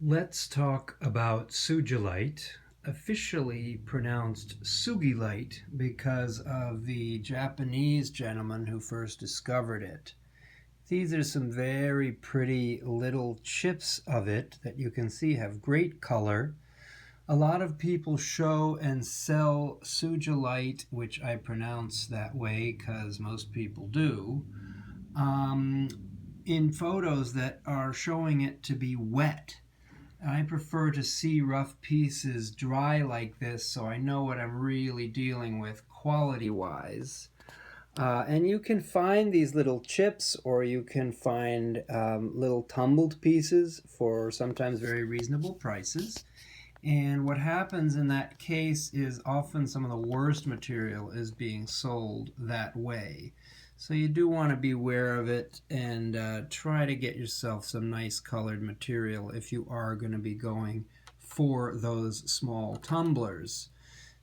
Let's talk about Sugilite, officially pronounced Sugilite because of the Japanese gentleman who first discovered it. These are some very pretty little chips of it that you can see have great color. A lot of people show and sell Sugilite, which I pronounce that way because most people do, in photos that are showing it to be wet. I prefer to see rough pieces dry like this so I know what I'm really dealing with quality-wise. And you can find these little chips, or you can find little tumbled pieces for sometimes very reasonable prices. And what happens in that case is often some of the worst material is being sold that way. So you do want to be aware of it and try to get yourself some nice colored material if you are going to be going for those small tumblers.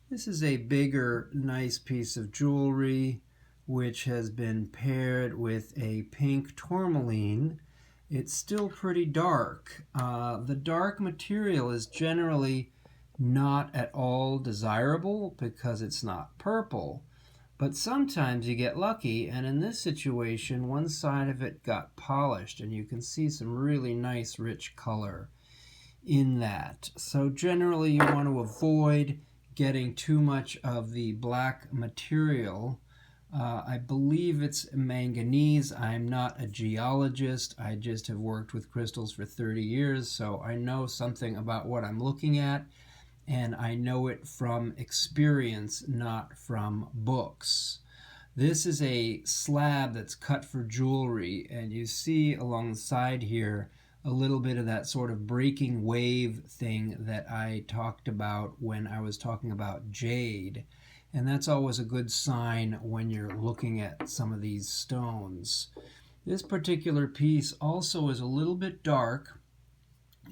This is a bigger, nice piece of jewelry which has been paired with a pink tourmaline. It's still pretty dark. The dark material is generally not at all desirable because it's not purple. But sometimes you get lucky, and in this situation, one side of it got polished, and you can see some really nice rich color in that. So generally you want to avoid getting too much of the black material. I believe it's manganese. I'm not a geologist. I just have worked with crystals for 30 years, so I know something about what I'm looking at, and I know it from experience, not from books. This is a slab that's cut for jewelry, and you see along the side here a little bit of that sort of breaking wave thing that I talked about when I was talking about jade. And that's always a good sign when you're looking at some of these stones. This particular piece also is a little bit dark,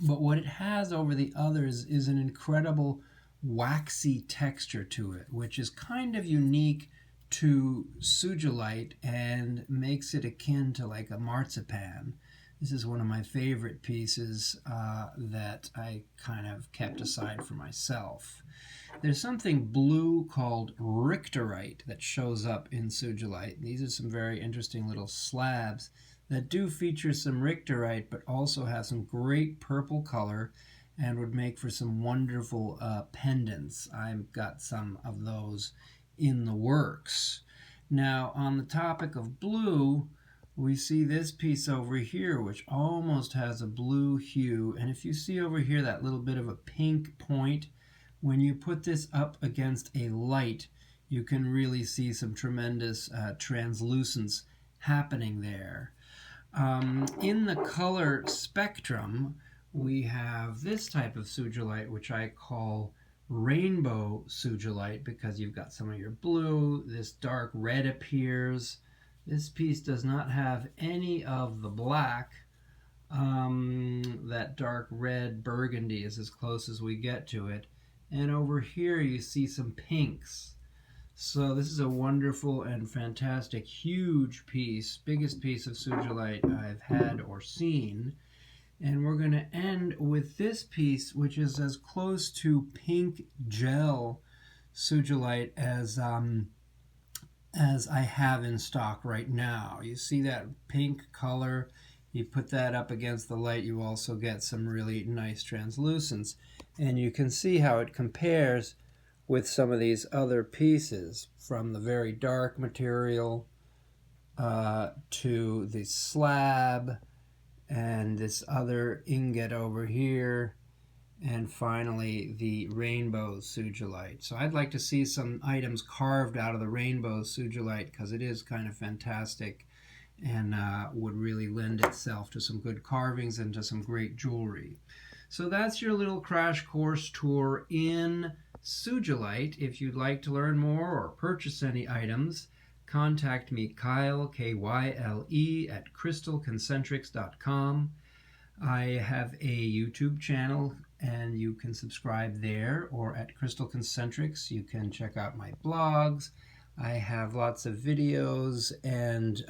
but what it has over the others is an incredible waxy texture to it, which is kind of unique to Sugilite and makes it akin to like a marzipan. This is one of my favorite pieces that I kind of kept aside for myself. There's something blue called Richterite that shows up in Sugilite. These are some very interesting little slabs that do feature some Richterite, but also have some great purple color and would make for some wonderful pendants. I've got some of those in the works. Now, on the topic of blue, we see this piece over here, which almost has a blue hue. And if you see over here that little bit of a pink point, when you put this up against a light, you can really see some tremendous translucence happening there. In the color spectrum, we have this type of Sugilite, which I call rainbow Sugilite, because you've got some of your blue, this dark red appears. This piece does not have any of the black. That dark red burgundy is as close as we get to it. And over here you see some pinks. So this is a wonderful and fantastic, huge piece, biggest piece of Sugilite I've had or seen. And we're going to end with this piece, which is as close to pink gel Sugilite as I have in stock right now. You see that pink color? You put that up against the light, you also get some really nice translucence. And you can see how it compares with some of these other pieces, from the very dark material to the slab and this other ingot over here, and finally the rainbow Sugilite. So I'd like to see some items carved out of the rainbow Sugilite because it is kind of fantastic and would really lend itself to some good carvings and to some great jewelry. So that's your little crash course tour in Sugilite. If you'd like to learn more or purchase any items, contact me, Kyle, K-Y-L-E, at crystalconcentrics.com. I have a YouTube channel, and you can subscribe there, or at Crystal Concentrics. You can check out my blogs. I have lots of videos and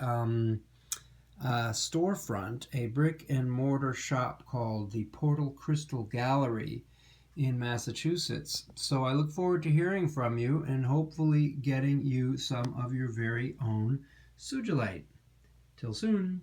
storefront, a brick and mortar shop called the Portal Crystal Gallery in Massachusetts. So I look forward to hearing from you and hopefully getting you some of your very own Sugilite. Till soon.